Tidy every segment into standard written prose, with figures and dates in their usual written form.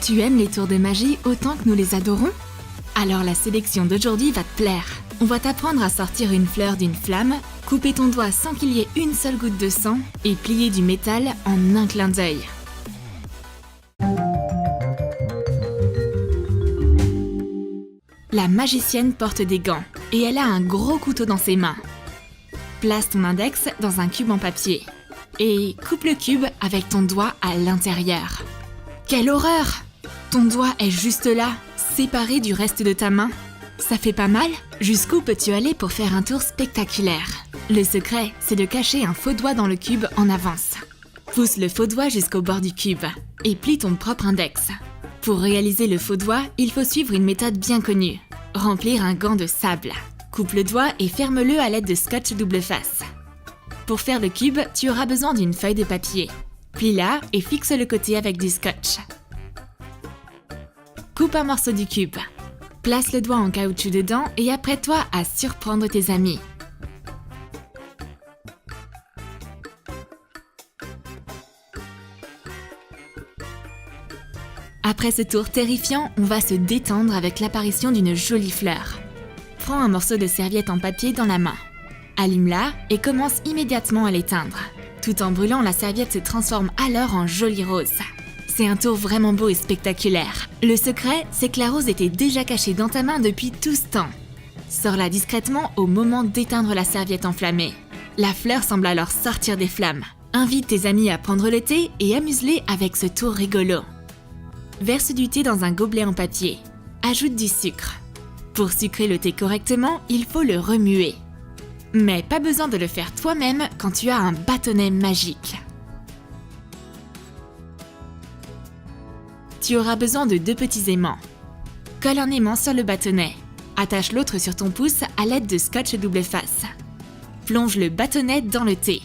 Tu aimes les tours de magie autant que nous les adorons? Alors la sélection d'aujourd'hui va te plaire. On va t'apprendre à sortir une fleur d'une flamme, couper ton doigt sans qu'il y ait une seule goutte de sang et plier du métal en un clin d'œil. La magicienne porte des gants et elle a un gros couteau dans ses mains. Place ton index dans un cube en papier et coupe le cube avec ton doigt à l'intérieur. Quelle horreur! Ton doigt est juste là, séparé du reste de ta main. Ça fait pas mal? Jusqu'où peux-tu aller pour faire un tour spectaculaire? Le secret, c'est de cacher un faux doigt dans le cube en avance. Pousse le faux doigt jusqu'au bord du cube et plie ton propre index. Pour réaliser le faux doigt, il faut suivre une méthode bien connue. Remplir un gant de sable. Coupe le doigt et ferme-le à l'aide de scotch double face. Pour faire le cube, tu auras besoin d'une feuille de papier. Plie-la et fixe le côté avec du scotch. Coupe un morceau du cube. Place le doigt en caoutchouc dedans et apprête-toi à surprendre tes amis. Après ce tour terrifiant, on va se détendre avec l'apparition d'une jolie fleur. Prends un morceau de serviette en papier dans la main. Allume-la et commence immédiatement à l'éteindre. Tout en brûlant, la serviette se transforme alors en jolie rose. C'est un tour vraiment beau et spectaculaire. Le secret, c'est que la rose était déjà cachée dans ta main depuis tout ce temps. Sors-la discrètement au moment d'éteindre la serviette enflammée. La fleur semble alors sortir des flammes. Invite tes amis à prendre le thé et amuse-les avec ce tour rigolo. Verse du thé dans un gobelet en papier. Ajoute du sucre. Pour sucrer le thé correctement, il faut le remuer. Mais pas besoin de le faire toi-même quand tu as un bâtonnet magique. Tu auras besoin de 2 petits aimants. Colle un aimant sur le bâtonnet. Attache l'autre sur ton pouce à l'aide de scotch double face. Plonge le bâtonnet dans le thé.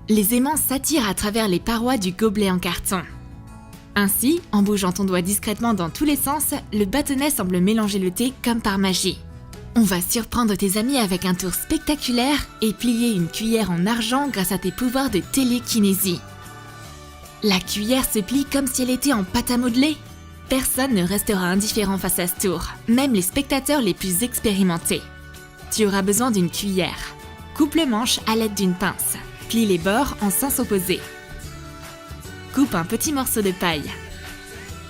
Les aimants s'attirent à travers les parois du gobelet en carton. Ainsi, en bougeant ton doigt discrètement dans tous les sens, le bâtonnet semble mélanger le thé comme par magie. On va surprendre tes amis avec un tour spectaculaire et plier une cuillère en argent grâce à tes pouvoirs de télékinésie. La cuillère se plie comme si elle était en pâte à modeler. Personne ne restera indifférent face à ce tour, même les spectateurs les plus expérimentés. Tu auras besoin d'une cuillère. Coupe le manche à l'aide d'une pince. Plie les bords en sens opposé. Coupe un petit morceau de paille.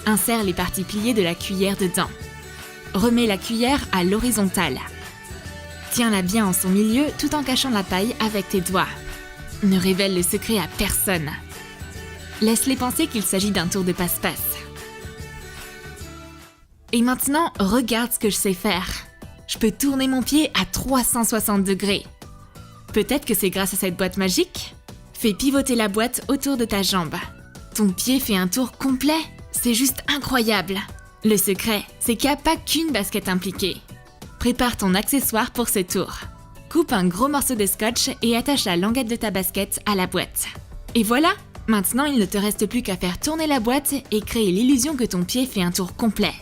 Insère les parties pliées de la cuillère dedans. Remets la cuillère à l'horizontale. Tiens-la bien en son milieu tout en cachant la paille avec tes doigts. Ne révèle le secret à personne. Laisse-les penser qu'il s'agit d'un tour de passe-passe. Et maintenant, regarde ce que je sais faire. Je peux tourner mon pied à 360 degrés. Peut-être que c'est grâce à cette boîte magique? Fais pivoter la boîte autour de ta jambe. Ton pied fait un tour complet. C'est juste incroyable. Le secret, c'est qu'il n'y a pas qu'une basket impliquée. Prépare ton accessoire pour ce tour. Coupe un gros morceau de scotch et attache la languette de ta basket à la boîte. Et voilà! Maintenant, il ne te reste plus qu'à faire tourner la boîte et créer l'illusion que ton pied fait un tour complet.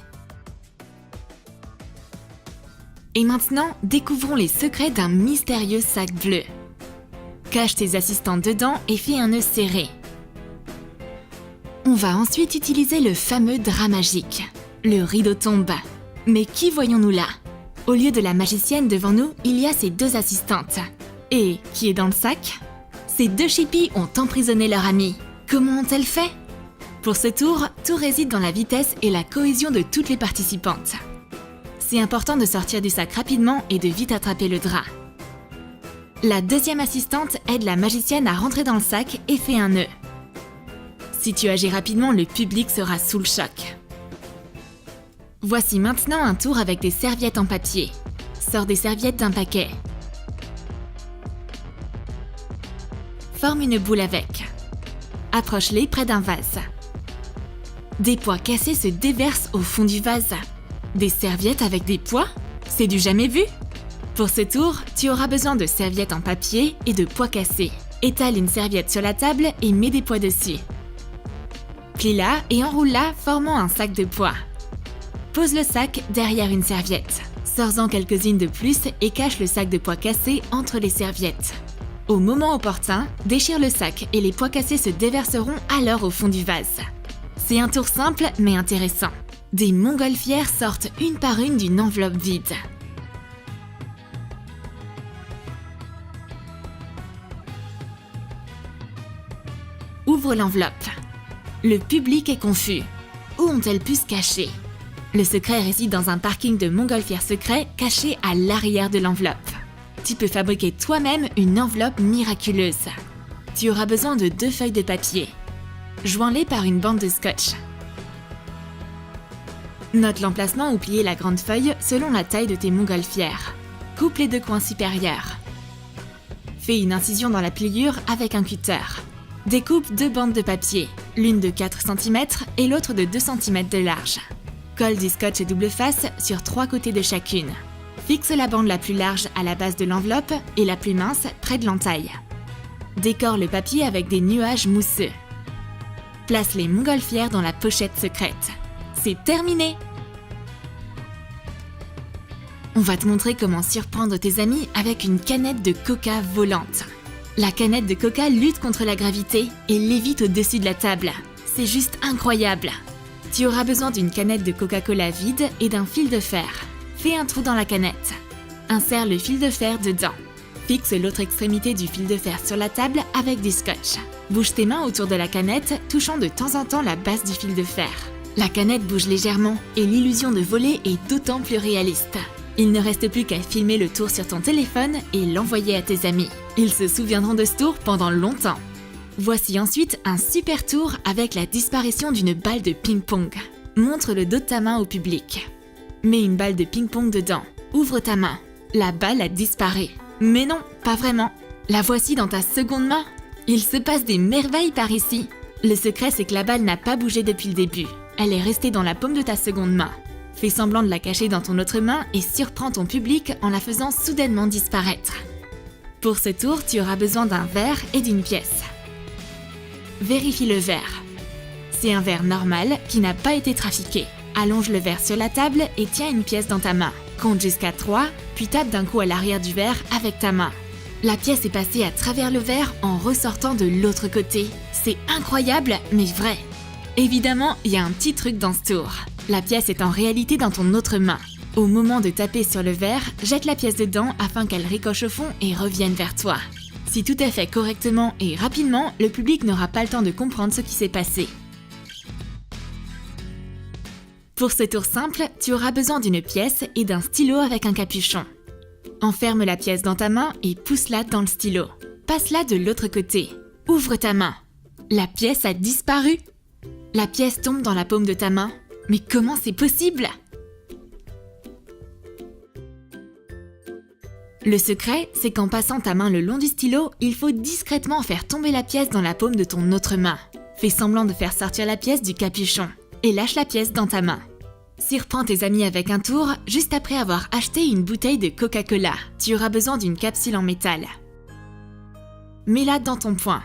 Et maintenant, découvrons les secrets d'un mystérieux sac bleu. Cache tes assistants dedans et fais un nœud serré. On va ensuite utiliser le fameux drap magique. Le rideau tombe. Mais qui voyons-nous là? Au lieu de la magicienne devant nous, il y a ses 2 assistantes. Et qui est dans le sac? Ces 2 chippies ont emprisonné leur ami. Comment ont-elles fait? Pour ce tour, tout réside dans la vitesse et la cohésion de toutes les participantes. C'est important de sortir du sac rapidement et de vite attraper le drap. La 2e assistante aide la magicienne à rentrer dans le sac et fait un nœud. Si tu agis rapidement, le public sera sous le choc. Voici maintenant un tour avec des serviettes en papier. Sors des serviettes d'un paquet. Forme une boule avec. Approche-les près d'un vase. Des pois cassés se déversent au fond du vase. Des serviettes avec des pois? C'est du jamais vu! Pour ce tour, tu auras besoin de serviettes en papier et de pois cassés. Étale une serviette sur la table et mets des pois dessus. Plie-la et enroule-la formant un sac de pois. Pose le sac derrière une serviette. Sors-en quelques-unes de plus et cache le sac de pois cassés entre les serviettes. Au moment opportun, déchire le sac et les pois cassés se déverseront alors au fond du vase. C'est un tour simple mais intéressant. Des montgolfières sortent une par une d'une enveloppe vide. Ouvre l'enveloppe. Le public est confus. Où ont-elles pu se cacher? Le secret réside dans un parking de montgolfières secret caché à l'arrière de l'enveloppe. Tu peux fabriquer toi-même une enveloppe miraculeuse. Tu auras besoin de 2 feuilles de papier. Joins-les par une bande de scotch. Note l'emplacement où plier la grande feuille selon la taille de tes montgolfières. Coupe les 2 coins supérieurs. Fais une incision dans la pliure avec un cutter. Découpe 2 bandes de papier, l'une de 4 cm et l'autre de 2 cm de large. Colle du scotch double face sur 3 côtés de chacune. Fixe la bande la plus large à la base de l'enveloppe et la plus mince près de l'entaille. Décore le papier avec des nuages mousseux. Place les montgolfières dans la pochette secrète. C'est terminé! On va te montrer comment surprendre tes amis avec une canette de coca volante. La canette de coca lutte contre la gravité et lévite au-dessus de la table. C'est juste incroyable! Tu auras besoin d'une canette de Coca-Cola vide et d'un fil de fer. Fais un trou dans la canette. Insère le fil de fer dedans. Fixe l'autre extrémité du fil de fer sur la table avec du scotch. Bouge tes mains autour de la canette, touchant de temps en temps la base du fil de fer. La canette bouge légèrement et l'illusion de voler est d'autant plus réaliste. Il ne reste plus qu'à filmer le tour sur ton téléphone et l'envoyer à tes amis. Ils se souviendront de ce tour pendant longtemps. Voici ensuite un super tour avec la disparition d'une balle de ping-pong. Montre le dos de ta main au public. Mets une balle de ping-pong dedans. Ouvre ta main. La balle a disparu. Mais non, pas vraiment. La voici dans ta seconde main. Il se passe des merveilles par ici. Le secret, c'est que la balle n'a pas bougé depuis le début. Elle est restée dans la paume de ta seconde main. Fais semblant de la cacher dans ton autre main et surprends ton public en la faisant soudainement disparaître. Pour ce tour, tu auras besoin d'un verre et d'une pièce. Vérifie le verre. C'est un verre normal qui n'a pas été trafiqué. Allonge le verre sur la table et tiens une pièce dans ta main. Compte jusqu'à 3, puis tape d'un coup à l'arrière du verre avec ta main. La pièce est passée à travers le verre en ressortant de l'autre côté. C'est incroyable, mais vrai. Évidemment, il y a un petit truc dans ce tour. La pièce est en réalité dans ton autre main. Au moment de taper sur le verre, jette la pièce dedans afin qu'elle ricoche au fond et revienne vers toi. Si tout est fait correctement et rapidement, le public n'aura pas le temps de comprendre ce qui s'est passé. Pour ce tour simple, tu auras besoin d'une pièce et d'un stylo avec un capuchon. Enferme la pièce dans ta main et pousse-la dans le stylo. Passe-la de l'autre côté. Ouvre ta main. La pièce a disparu. La pièce tombe dans la paume de ta main. Mais comment c'est possible ? Le secret, c'est qu'en passant ta main le long du stylo, il faut discrètement faire tomber la pièce dans la paume de ton autre main. Fais semblant de faire sortir la pièce du capuchon et lâche la pièce dans ta main. Surprends tes amis avec un tour juste après avoir acheté une bouteille de Coca-Cola. Tu auras besoin d'une capsule en métal. Mets-la dans ton poing.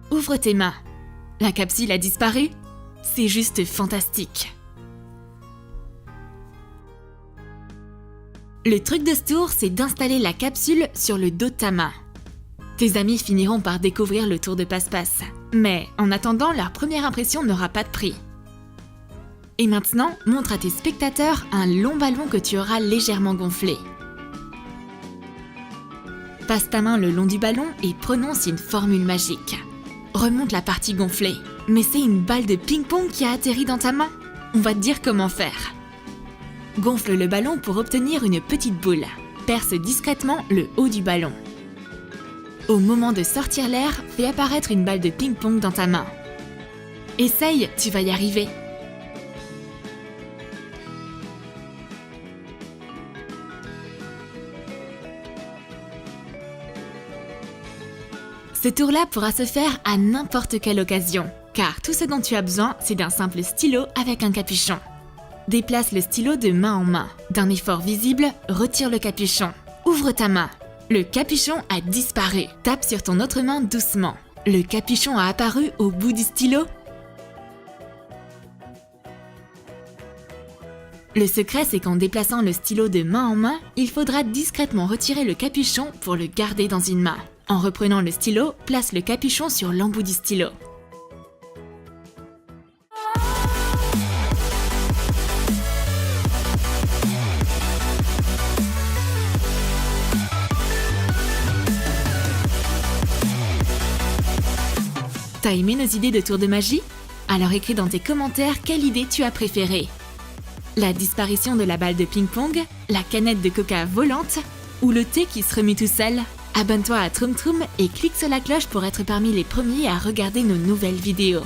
Ouvre tes mains. La capsule a disparu ? C'est juste fantastique. Le truc de ce tour, c'est d'installer la capsule sur le dos de ta main. Tes amis finiront par découvrir le tour de passe-passe. Mais en attendant, leur première impression n'aura pas de prix. Et maintenant, montre à tes spectateurs un long ballon que tu auras légèrement gonflé. Passe ta main le long du ballon et prononce une formule magique. Remonte la partie gonflée. Mais c'est une balle de ping-pong qui a atterri dans ta main. On va te dire comment faire. Gonfle le ballon pour obtenir une petite boule. Perce discrètement le haut du ballon. Au moment de sortir l'air, fais apparaître une balle de ping-pong dans ta main. Essaye, tu vas y arriver. Ce tour-là pourra se faire à n'importe quelle occasion, car tout ce dont tu as besoin, c'est d'un simple stylo avec un capuchon. Déplace le stylo de main en main. D'un effort visible, retire le capuchon. Ouvre ta main. Le capuchon a disparu. Tape sur ton autre main doucement. Le capuchon a apparu au bout du stylo. Le secret, c'est qu'en déplaçant le stylo de main en main, il faudra discrètement retirer le capuchon pour le garder dans une main. En reprenant le stylo, place le capuchon sur l'embout du stylo. T'as aimé nos idées de tour de magie? Alors écris dans tes commentaires quelle idée tu as préférée. La disparition de la balle de ping-pong, la canette de coca volante ou le thé qui se remue tout seul? Abonne-toi à Troom Troom et clique sur la cloche pour être parmi les premiers à regarder nos nouvelles vidéos.